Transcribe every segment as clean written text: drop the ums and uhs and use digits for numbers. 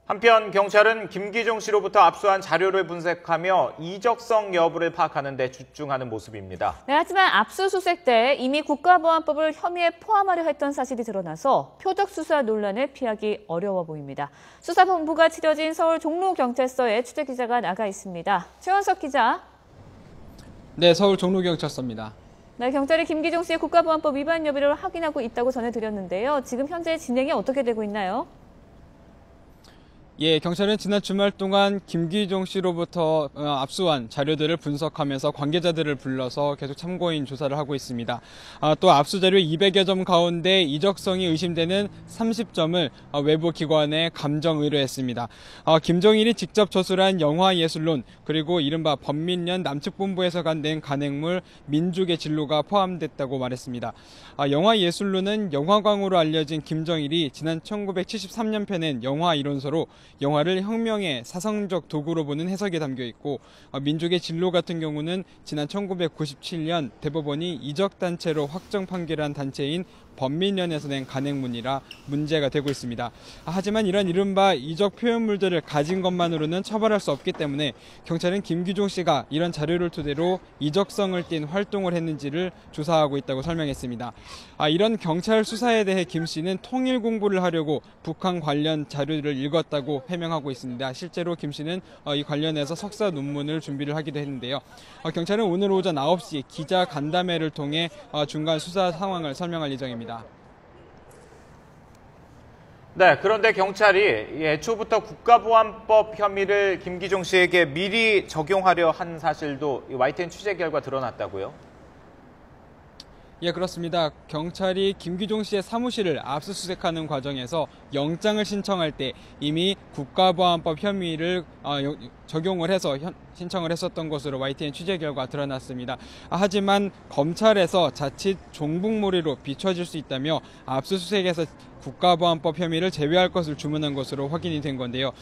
한편 경찰은 김기종 씨로부터 압수한 자료를 분석하며 이적성 여부를 파악하는 데 집중하는 모습입니다. 네, 하지만 압수수색 때 이미 국가보안법을 혐의에 포함하려 했던 사실이 드러나서 표적 수사 논란을 피하기 어려워 보입니다. 수사본부가 치러진 서울 종로경찰서에 취재기자가 나가 있습니다. 최원석 기자. 네, 서울 종로경찰서입니다. 네, 경찰이 김기종 씨의 국가보안법 위반 여부를 확인하고 있다고 전해드렸는데요. 지금 현재 진행이 어떻게 되고 있나요? 예, 경찰은 지난 주말 동안 김기종 씨로부터 압수한 자료들을 분석하면서 관계자들을 불러서 계속 참고인 조사를 하고 있습니다. 또 압수 자료 200여 점 가운데 이적성이 의심되는 30점을 외부 기관에 감정 의뢰했습니다. 김정일이 직접 저술한 영화예술론 그리고 이른바 범민련 남측본부에서 낸 간행물 민족의 진로가 포함됐다고 말했습니다. 영화예술론은 영화광으로 알려진 김정일이 지난 1973년 펴낸 영화 이론서로 영화를 혁명의 사상적 도구로 보는 해석이 담겨 있고, 민족의 진로 같은 경우는 지난 1997년 대법원이 이적단체로 확정 판결한 단체인 범민련에서 낸 간행문이라 문제가 되고 있습니다. 하지만 이런 이른바 이적 표현물들을 가진 것만으로는 처벌할 수 없기 때문에 경찰은 김기종 씨가 이런 자료를 토대로 이적성을 띤 활동을 했는지를 조사하고 있다고 설명했습니다. 이런 경찰 수사에 대해 김 씨는 통일 공부를 하려고 북한 관련 자료를 읽었다고 해명하고 있습니다. 실제로 김 씨는 이 관련해서 석사 논문을 준비를 하기도 했는데요. 경찰은 오늘 오전 9시 기자 간담회를 통해 중간 수사 상황을 설명할 예정입니다. 네, 그런데 경찰이 애초부터 국가보안법 혐의를 김기종 씨에게 미리 적용하려 한 사실도 YTN 취재 결과 드러났다고요? 예, 그렇습니다. 경찰이 김기종 씨의 사무실을 압수수색하는 과정에서 영장을 신청할 때 이미 국가보안법 혐의를 적용을 해서 신청을 했었던 것으로 YTN 취재 결과 드러났습니다. 하지만 검찰에서 자칫 종북몰이로 비춰질 수 있다며 압수수색에서 국가보안법 혐의를 제외할 것을 주문한 것으로 확인이 된 건데요.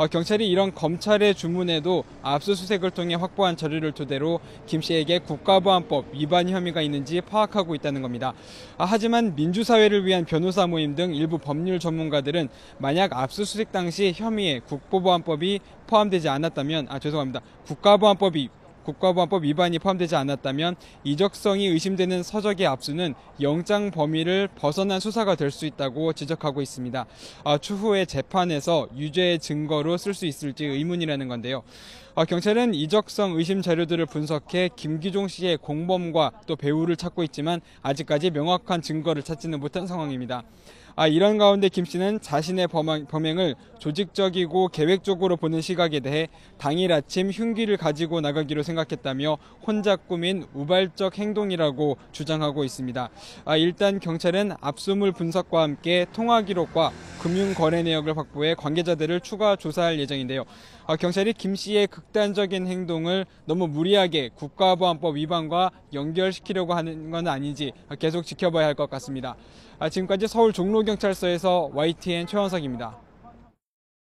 경찰이 이런 검찰의 주문에도 압수수색을 통해 확보한 자료를 토대로 김 씨에게 국가보안법 위반 혐의가 있는지 파악하고 있다는 겁니다. 하지만 민주사회를 위한 변호사 모임 등 일부 법률 전문가들은 만약 압수수색 당시 혐의에 국가보안법이 포함되지 않았다면, 국가보안법 위반이 포함되지 않았다면 이적성이 의심되는 서적의 압수는 영장 범위를 벗어난 수사가 될 수 있다고 지적하고 있습니다. 추후에 재판에서 유죄의 증거로 쓸 수 있을지 의문이라는 건데요. 경찰은 이적성 의심 자료들을 분석해 김기종 씨의 공범과 또 배후를 찾고 있지만 아직까지 명확한 증거를 찾지는 못한 상황입니다. 이런 가운데 김 씨는 자신의 범행을 조직적이고 계획적으로 보는 시각에 대해 당일 아침 흉기를 가지고 나가기로 생각했다며 혼자 꾸민 우발적 행동이라고 주장하고 있습니다. 일단 경찰은 압수물 분석과 함께 통화 기록과 금융거래 내역을 확보해 관계자들을 추가 조사할 예정인데요. 경찰이 김 씨의 극단적인 행동을 너무 무리하게 국가보안법 위반과 연결시키려고 하는 건 아닌지 계속 지켜봐야 할 것 같습니다. 지금까지 서울 종로경찰서에서 YTN 최원석입니다.